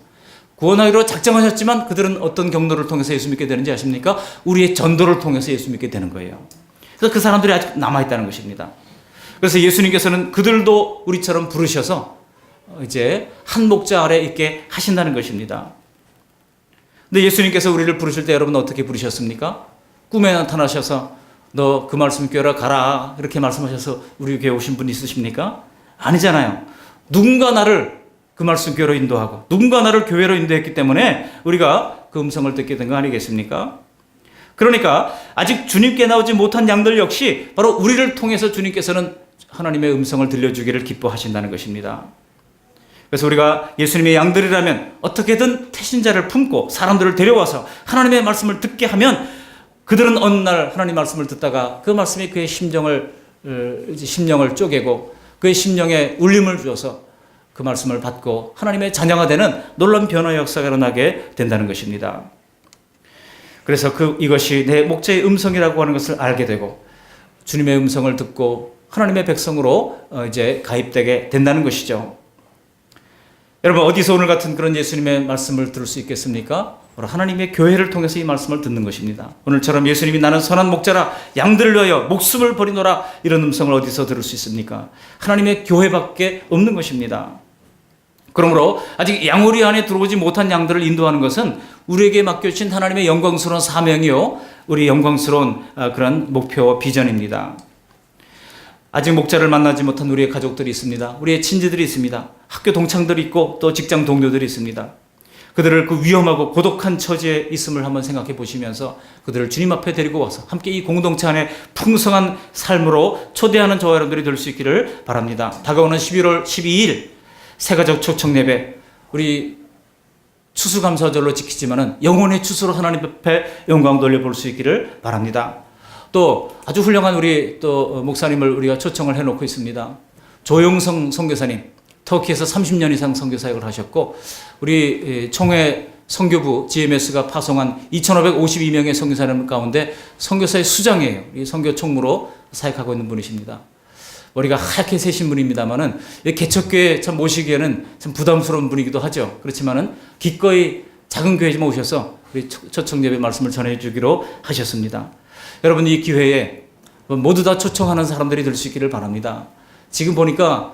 구원하기로 작정하셨지만 그들은 어떤 경로를 통해서 예수 믿게 되는지 아십니까? 우리의 전도를 통해서 예수 믿게 되는 거예요. 그래서 그 사람들이 아직 남아있다는 것입니다. 그래서 예수님께서는 그들도 우리처럼 부르셔서 이제 한 목자 아래 있게 하신다는 것입니다. 근데 예수님께서 우리를 부르실 때 여러분 어떻게 부르셨습니까? 꿈에 나타나셔서 너 그 말씀 교회로 가라 이렇게 말씀하셔서 우리 교회 오신 분 있으십니까? 아니잖아요. 누군가 나를 그 말씀 교회로 인도하고 누군가 나를 교회로 인도했기 때문에 우리가 그 음성을 듣게 된 거 아니겠습니까? 그러니까 아직 주님께 나오지 못한 양들 역시 바로 우리를 통해서 주님께서는 하나님의 음성을 들려주기를 기뻐하신다는 것입니다. 그래서 우리가 예수님의 양들이라면 어떻게든 태신자를 품고 사람들을 데려와서 하나님의 말씀을 듣게 하면 그들은 어느 날 하나님 말씀을 듣다가 그 말씀이 그의 심령을 쪼개고 그의 심령에 울림을 주어서 그 말씀을 받고 하나님의 자녀가 되는 놀라운 변화의 역사가 일어나게 된다는 것입니다. 그래서 이것이 내 목자의 음성이라고 하는 것을 알게 되고 주님의 음성을 듣고 하나님의 백성으로 이제 가입되게 된다는 것이죠. 여러분, 어디서 오늘 같은 그런 예수님의 말씀을 들을 수 있겠습니까? 바로 하나님의 교회를 통해서 이 말씀을 듣는 것입니다. 오늘처럼 예수님이 나는 선한 목자라 양들을 위하여 목숨을 버리노라 이런 음성을 어디서 들을 수 있습니까? 하나님의 교회밖에 없는 것입니다. 그러므로 아직 양우리 안에 들어오지 못한 양들을 인도하는 것은 우리에게 맡겨주신 하나님의 영광스러운 사명이요, 우리 영광스러운 그런 목표와 비전입니다. 아직 목자를 만나지 못한 우리의 가족들이 있습니다. 우리의 친지들이 있습니다. 학교 동창들이 있고 또 직장 동료들이 있습니다. 그들을 그 위험하고 고독한 처지에 있음을 한번 생각해 보시면서 그들을 주님 앞에 데리고 와서 함께 이 공동체 안에 풍성한 삶으로 초대하는 저와 여러분들이 될 수 있기를 바랍니다. 다가오는 11월 12일 새가족 초청 예배, 우리 추수감사절로 지키지만은 영혼의 추수로 하나님 앞에 영광 돌려볼 수 있기를 바랍니다. 또 아주 훌륭한 우리 또 목사님을 우리가 초청을 해놓고 있습니다. 조영성 선교사님, 터키에서 30년 이상 선교사역을 하셨고 우리 총회 선교부 GMS가 파송한 2,552명의 선교사님 가운데 선교사의 수장이에요. 이 선교 총무로 사역하고 있는 분이십니다. 머리가 하얗게 새신 분입니다만은 개척교회 참 모시기에는 참 부담스러운 분이기도 하죠. 그렇지만은 기꺼이 작은 교회지만 오셔서 우리 초청 예배 말씀을 전해주기로 하셨습니다. 여러분 이 기회에 모두 다 초청하는 사람들이 될 수 있기를 바랍니다. 지금 보니까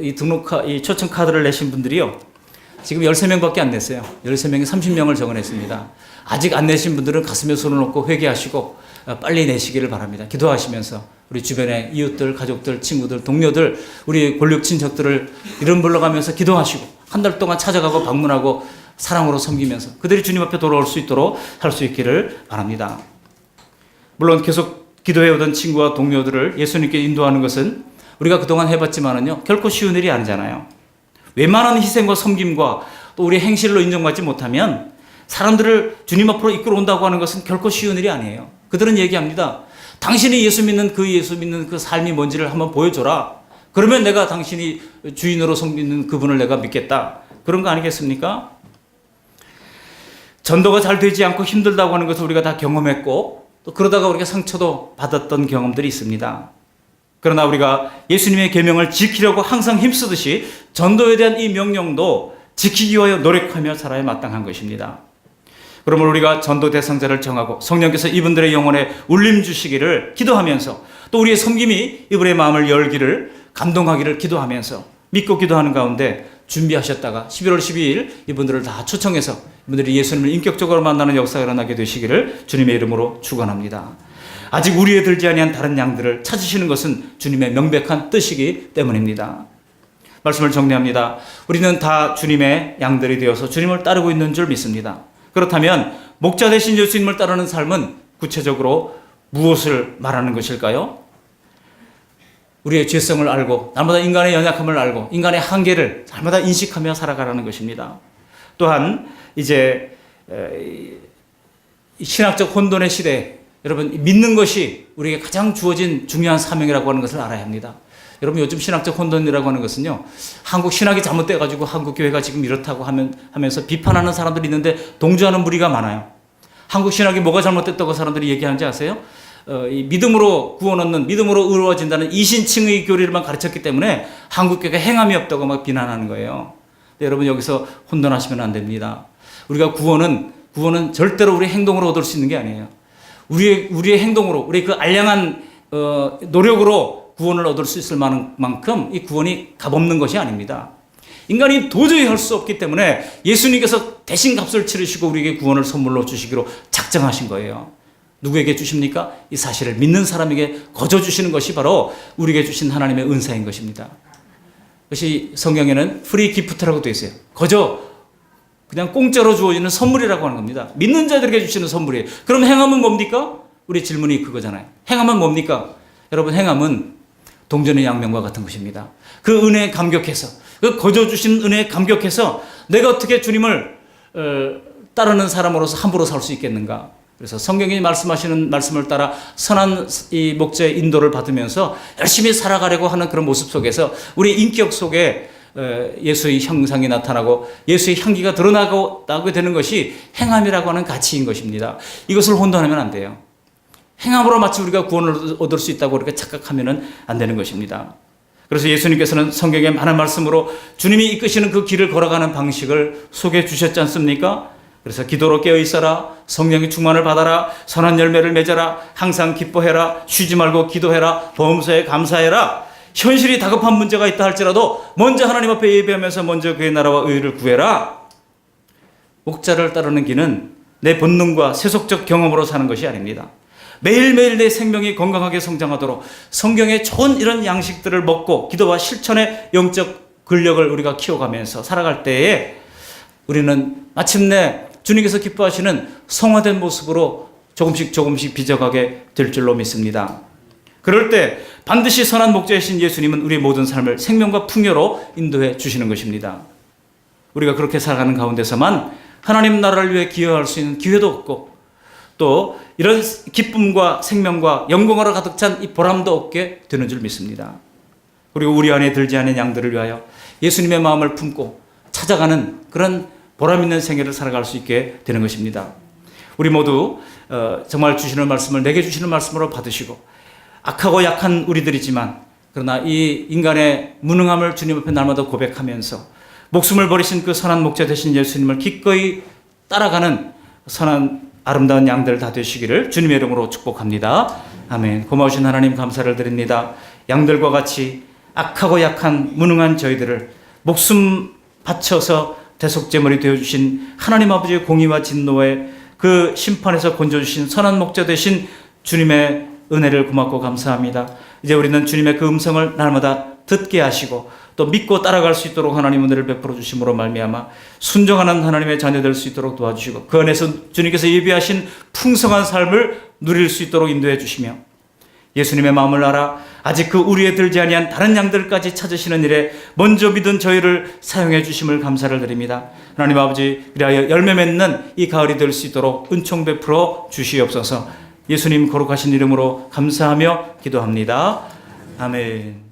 이 초청 카드를 내신 분들이요, 지금 13명밖에 안 냈어요. 13명이 30명을 적어냈습니다. 아직 안 내신 분들은 가슴에 손을 얹고 회개하시고 빨리 내시기를 바랍니다. 기도하시면서 우리 주변의 이웃들, 가족들, 친구들, 동료들, 우리 골육 친척들을 이름 불러가면서 기도하시고 한 달 동안 찾아가고 방문하고 사랑으로 섬기면서 그들이 주님 앞에 돌아올 수 있도록 할 수 있기를 바랍니다. 물론 계속 기도해오던 친구와 동료들을 예수님께 인도하는 것은 우리가 그동안 해봤지만은요, 결코 쉬운 일이 아니잖아요. 웬만한 희생과 섬김과 또 우리 행실로 인정받지 못하면 사람들을 주님 앞으로 이끌어 온다고 하는 것은 결코 쉬운 일이 아니에요. 그들은 얘기합니다. 당신이 예수 믿는 그 삶이 뭔지를 한번 보여줘라. 그러면 내가 당신이 주인으로 섬기는 그분을 내가 믿겠다. 그런 거 아니겠습니까? 전도가 잘 되지 않고 힘들다고 하는 것을 우리가 다 경험했고 또 그러다가 우리가 상처도 받았던 경험들이 있습니다. 그러나 우리가 예수님의 계명을 지키려고 항상 힘쓰듯이 전도에 대한 이 명령도 지키기 위하여 노력하며 살아야 마땅한 것입니다. 그러므로 우리가 전도 대상자를 정하고 성령께서 이분들의 영혼에 울림 주시기를 기도하면서 또 우리의 섬김이 이분의 마음을 열기를 감동하기를 기도하면서 믿고 기도하는 가운데 준비하셨다가 11월 12일 이분들을 다 초청해서 이분들이 예수님을 인격적으로 만나는 역사가 일어나게 되시기를 주님의 이름으로 축원합니다. 아직 우리에 들지 아니한 다른 양들을 찾으시는 것은 주님의 명백한 뜻이기 때문입니다. 말씀을 정리합니다. 우리는 다 주님의 양들이 되어서 주님을 따르고 있는 줄 믿습니다. 그렇다면 목자 되신 예수님을 따르는 삶은 구체적으로 무엇을 말하는 것일까요? 우리의 죄성을 알고 날마다 인간의 연약함을 알고 인간의 한계를 날마다 인식하며 살아가라는 것입니다. 또한 이제 신학적 혼돈의 시대에 여러분 믿는 것이 우리에게 가장 주어진 중요한 사명이라고 하는 것을 알아야 합니다. 여러분 요즘 신학적 혼돈이라고 하는 것은요, 한국 신학이 잘못돼가지고 한국 교회가 지금 이렇다고 하면서 비판하는 사람들이 있는데 동조하는 무리가 많아요. 한국 신학이 뭐가 잘못됐다고 사람들이 얘기하는지 아세요? 이 믿음으로 구원 얻는, 믿음으로 의로워진다는 이신칭의 교리를만 가르쳤기 때문에 한국 교회가 행함이 없다고 막 비난하는 거예요. 여러분 여기서 혼돈하시면 안 됩니다. 우리가 구원은 절대로 우리 행동으로 얻을 수 있는 게 아니에요. 우리의 행동으로, 우리 그 알량한 노력으로 구원을 얻을 수 있을 만큼 이 구원이 값없는 것이 아닙니다. 인간이 도저히 할 수 없기 때문에 예수님께서 대신 값을 치르시고 우리에게 구원을 선물로 주시기로 작정하신 거예요. 누구에게 주십니까? 이 사실을 믿는 사람에게 거저 주시는 것이 바로 우리에게 주신 하나님의 은사인 것입니다. 그것이 성경에는 프리 기프트라고 되어 있어요. 거저 그냥 공짜로 주어지는 선물이라고 하는 겁니다. 믿는 자들에게 주시는 선물이에요. 그럼 행함은 뭡니까? 우리 질문이 그거잖아요. 행함은 뭡니까? 여러분 행함은 동전의 양면과 같은 것입니다. 그 은혜에 감격해서, 그 거저 주신 은혜에 감격해서 내가 어떻게 주님을 따르는 사람으로서 함부로 살 수 있겠는가? 그래서 성경이 말씀하시는 말씀을 따라 선한 이 목자의 인도를 받으면서 열심히 살아가려고 하는 그런 모습 속에서 우리 인격 속에 예수의 형상이 나타나고 예수의 향기가 드러나게 되는 것이 행함이라고 하는 가치인 것입니다. 이것을 혼돈하면 안 돼요. 행함으로 마치 우리가 구원을 얻을 수 있다고 그렇게 착각하면 안 되는 것입니다. 그래서 예수님께서는 성경의 많은 말씀으로 주님이 이끄시는 그 길을 걸어가는 방식을 소개해 주셨지 않습니까? 그래서 기도로 깨어있어라, 성령의 충만을 받아라, 선한 열매를 맺어라, 항상 기뻐해라, 쉬지 말고 기도해라, 범사에 감사해라. 현실이 다급한 문제가 있다 할지라도 먼저 하나님 앞에 예배하면서 먼저 그의 나라와 의를 구해라. 목자를 따르는 길은 내 본능과 세속적 경험으로 사는 것이 아닙니다. 매일매일 내 생명이 건강하게 성장하도록 성경의 좋은 이런 양식들을 먹고 기도와 실천의 영적 근력을 우리가 키워가면서 살아갈 때에 우리는 마침내 주님께서 기뻐하시는 성화된 모습으로 조금씩 빚어가게 될 줄로 믿습니다. 그럴 때 반드시 선한 목자이신 예수님은 우리의 모든 삶을 생명과 풍요로 인도해 주시는 것입니다. 우리가 그렇게 살아가는 가운데서만 하나님 나라를 위해 기여할 수 있는 기회도 없고 또 이런 기쁨과 생명과 영광으로 가득 찬 이 보람도 얻게 되는 줄 믿습니다. 그리고 우리 안에 들지 않은 양들을 위하여 예수님의 마음을 품고 찾아가는 그런 보람 있는 생애를 살아갈 수 있게 되는 것입니다. 우리 모두 정말 주시는 말씀을 내게 주시는 말씀으로 받으시고 악하고 약한 우리들이지만 그러나 이 인간의 무능함을 주님 앞에 날마다 고백하면서 목숨을 버리신 그 선한 목자 되신 예수님을 기꺼이 따라가는 선한 아름다운 양들 다 되시기를 주님의 이름으로 축복합니다. 아멘. 고마우신 하나님 감사를 드립니다. 양들과 같이 악하고 약한 무능한 저희들을 목숨 바쳐서 대속제물이 되어주신 하나님 아버지의 공의와 진노의 그 심판에서 건져주신 선한 목자 되신 주님의 은혜를 고맙고 감사합니다. 이제 우리는 주님의 그 음성을 날마다 듣게 하시고 또 믿고 따라갈 수 있도록 하나님 은혜를 베풀어 주심으로 말미암아 순종하는 하나님의 자녀 될 수 있도록 도와주시고 그 안에서 주님께서 예비하신 풍성한 삶을 누릴 수 있도록 인도해 주시며 예수님의 마음을 알아 아직 그 우리에 들지 아니한 다른 양들까지 찾으시는 일에 먼저 믿은 저희를 사용해 주심을 감사를 드립니다. 하나님 아버지, 그리하여 열매 맺는 이 가을이 될 수 있도록 은총 베풀어 주시옵소서. 예수님 거룩하신 이름으로 감사하며 기도합니다. 아멘.